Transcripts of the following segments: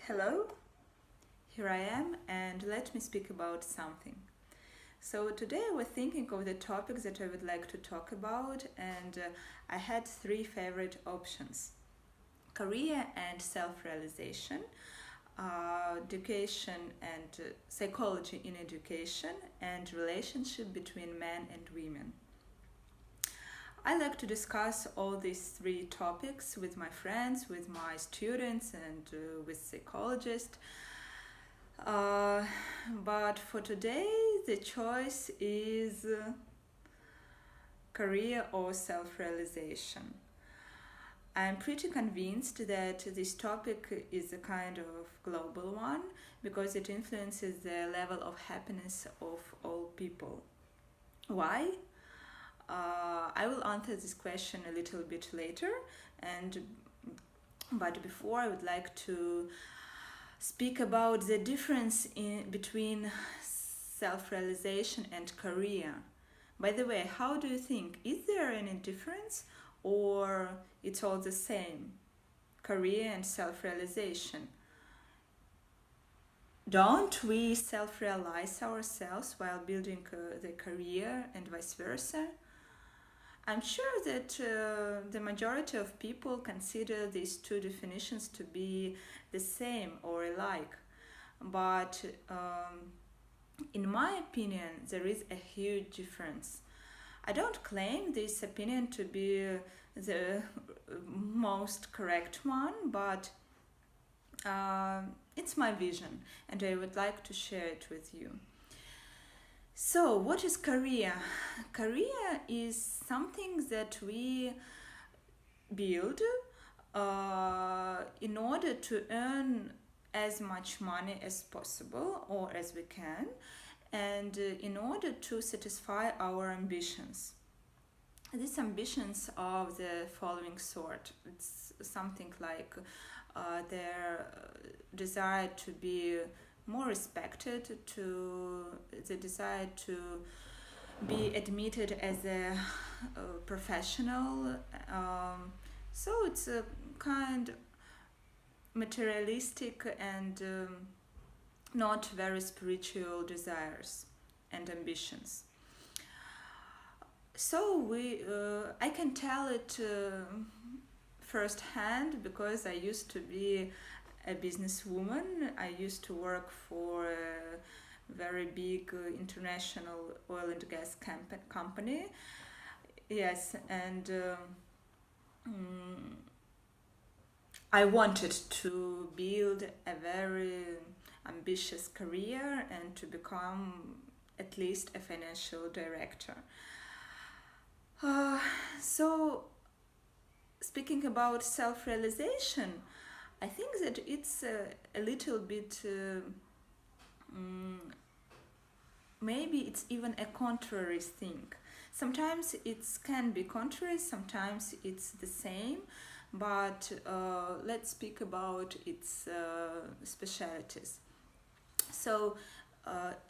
Hello, here I am, and let me speak about something. So, today I was thinking of the topics that I would like to talk about, and I had three favorite options: career and self realization, education and psychology in education, and relationship between men and women. I like to discuss all these three topics with my friends, with my students, and with psychologists. Uh, but for today, the choice is career or self realization. I'm pretty convinced that this topic is a kind of global one because it influences the level of happiness of all people. Why? I will answer this question a little bit later, and but before I would like to speak about the difference between self-realization and career. By the way, how do you think? Is there any difference or it's all the same? Career and self-realization. Don't we self-realize ourselves while building the career and vice versa? I'm sure that the majority of people consider these two definitions to be the same or alike, but in my opinion, there is a huge difference. I don't claim this opinion to be the most correct one, but it's my vision and I would like to share it with you. So, what is career? Career is something that we build in order to earn as much money as possible or as we can, and in order to satisfy our ambitions. These ambitions are of the following sort. It's something like their desire to be more respected, to the desire to be admitted as a professional. So it's a kind materialistic and not very spiritual desires and ambitions. So I can tell it firsthand because I used to be a businesswoman. I used to work for a very big international oil and gas company. Yes, and I wanted to build a very ambitious career and to become at least a financial director. So, speaking about self-realization, I think that it's a little bit, maybe it's even a contrary thing. Sometimes it can be contrary, sometimes it's the same, but let's speak about its specialities. So,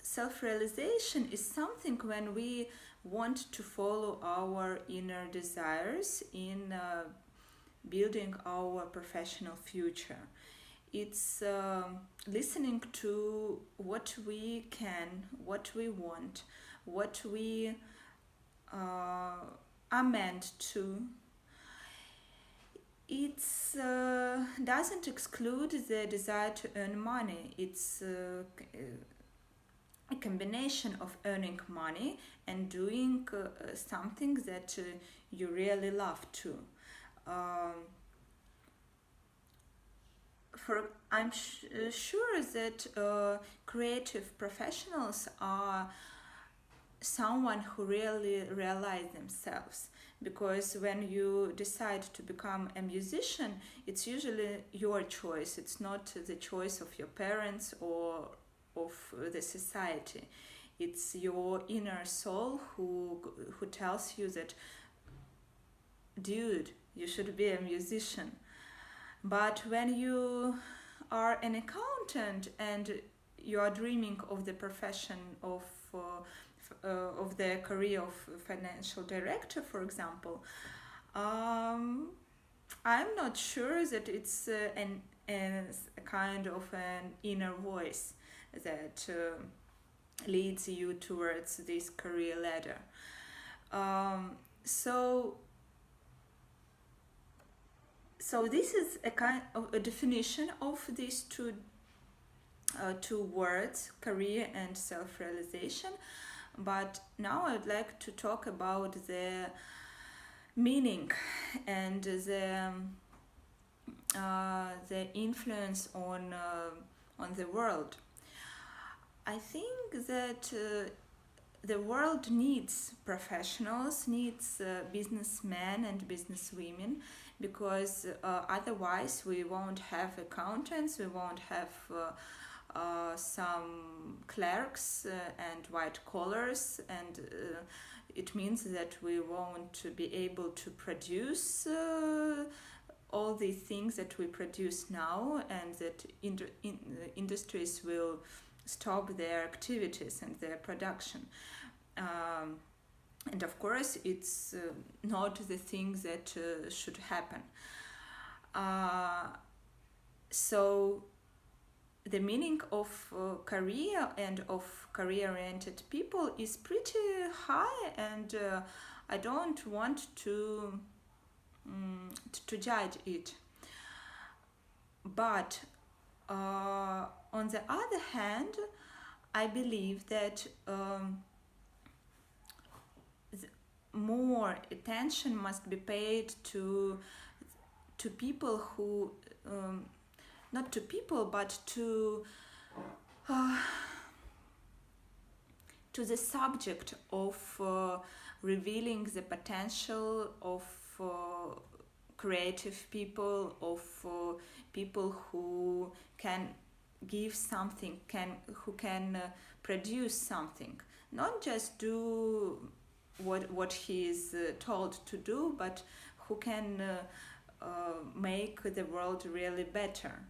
self-realization is something when we want to follow our inner desires in building our professional future. It's listening to what we can, what we want, what we are meant to. It doesn't exclude the desire to earn money. It's a combination of earning money and doing something that you really love to. I'm sure that creative professionals are someone who really realize themselves, because when you decide to become a musician, it's usually your choice. It's not the choice of your parents or of the society. It's your inner soul who tells you that, dude, you should be a musician. But when you are an accountant and you are dreaming of the profession of the career of financial director, for example, I'm not sure that it's a kind of an inner voice that leads you towards this career ladder. Um, so so this is a kind of a definition of these two words, career and self-realization. But now I'd like to talk about the meaning and the influence on the world. I think that the world needs professionals, needs businessmen and businesswomen, because otherwise we won't have accountants, we won't have some clerks and white collars, and it means that we won't be able to produce all the things that we produce now, and that industries will stop their activities and their production. And of course, it's not the thing that should happen. So the meaning of career and of career-oriented people is pretty high, and I don't want to judge it. But on the other hand, I believe that more attention must be paid to people who not to people, but to the subject of revealing the potential of creative people, of people who can give something, who can produce something, not just do what he is told to do, but who can make the world really better,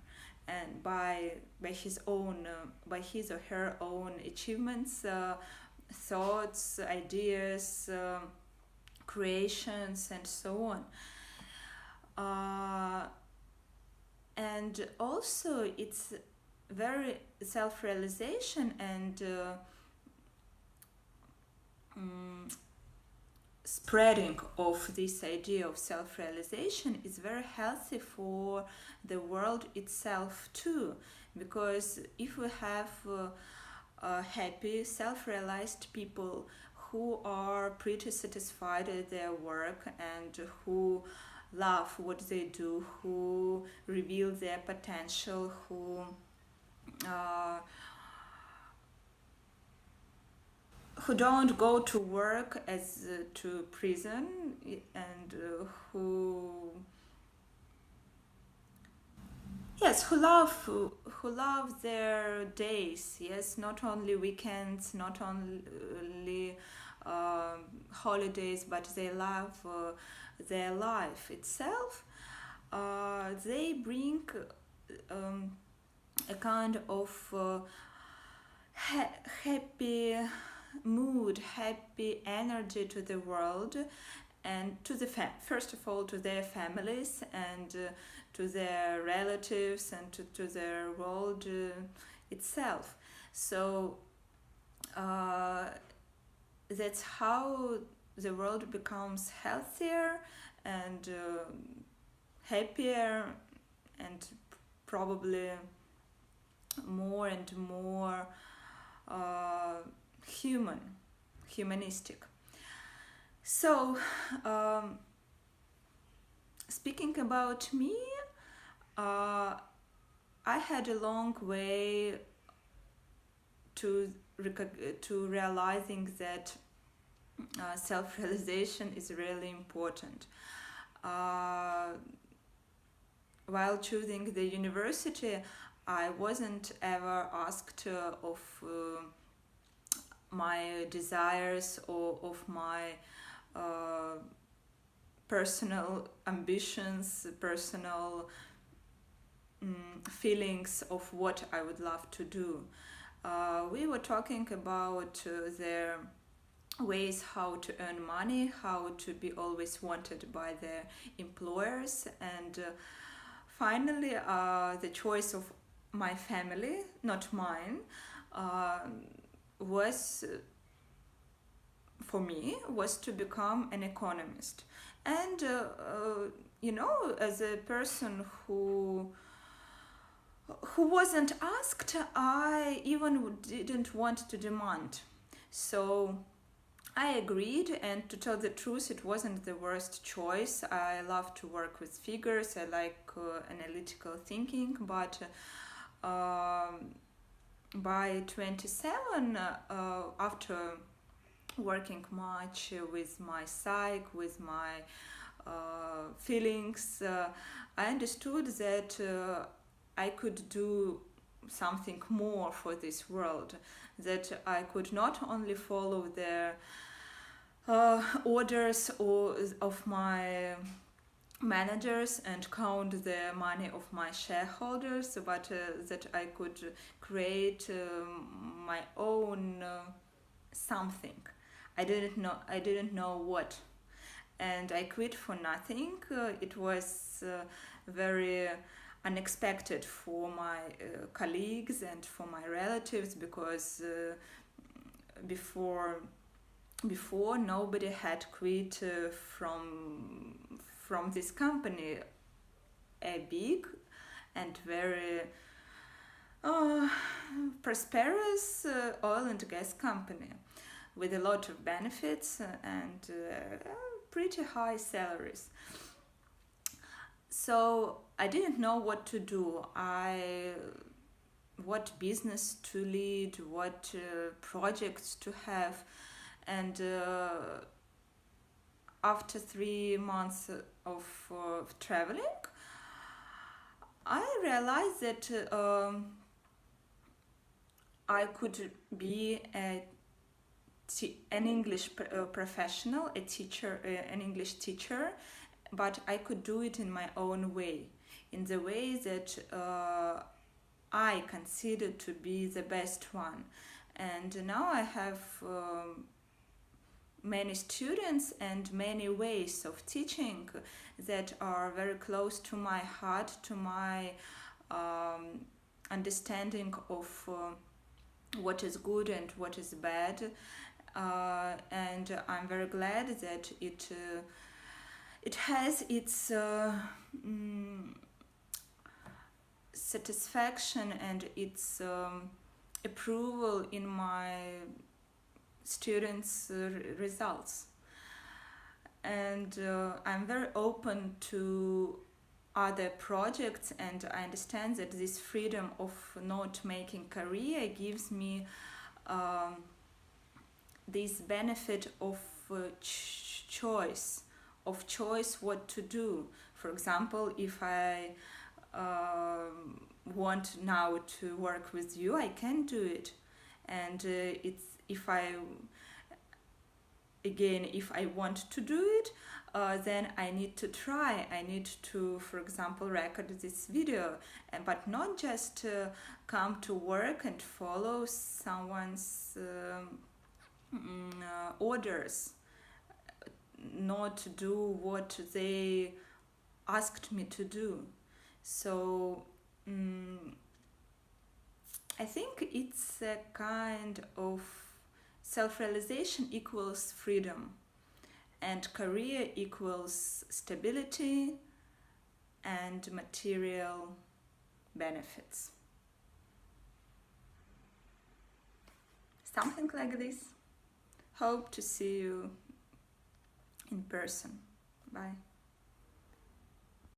and by his own by his or her own achievements, thoughts, ideas, creations, and so on. And also it's very self-realization and spreading of this idea of self-realization is very healthy for the world itself too, because if we have happy, self-realized people who are pretty satisfied with their work and who love what they do, who reveal their potential, who don't go to work as to prison, and who love their days, yes, not only weekends, not only holidays, but they love their life itself. They bring a kind of happy mood, happy energy to the world, and to the first of all to their families, and to their relatives, and to their world itself. So that's how the world becomes healthier and happier, and probably more and more humanistic. So speaking about me, I had a long way to realizing that self-realization is really important. While choosing the university, I wasn't ever asked of my desires or of my personal ambitions, personal feelings of what I would love to do. We were talking about the ways how to earn money, how to be always wanted by their employers, and finally the choice of my family, not mine, uh, was for me was to become an economist. And as a person who wasn't asked, I even didn't want to demand. So I agreed, and to tell the truth, it wasn't the worst choice. I love to work with figures, I like analytical thinking, but by 27, after working much with my psyche, with my feelings, I understood that I could do something more for this world, that I could not only follow the orders of my managers and count the money of my shareholders, but that I could create my own something. I didn't know what, and I quit for nothing. It was very unexpected for my colleagues and for my relatives, because before nobody had quit from this company, a big and very prosperous oil and gas company with a lot of benefits and pretty high salaries. So I didn't know what to do. What business to lead, what projects to have, and after 3 months of traveling, I realized that I could be an English professional, a teacher, an English teacher, but I could do it in my own way, in the way that I consider to be the best one. And now I have many students and many ways of teaching that are very close to my heart, to my understanding of what is good and what is bad. And I'm very glad that it has its satisfaction and its approval in my students' results. And I'm very open to other projects, and I understand that this freedom of not making career gives me this benefit of choice what to do. For example, if I want now to work with you, I can do it. And if I want to do it, then I need to try. I need to, for example, record this video, but not just come to work and follow someone's orders, not do what they asked me to do. So I think it's a kind of self-realization equals freedom, and career equals stability and material benefits. Something like this. Hope to see you in person. Bye.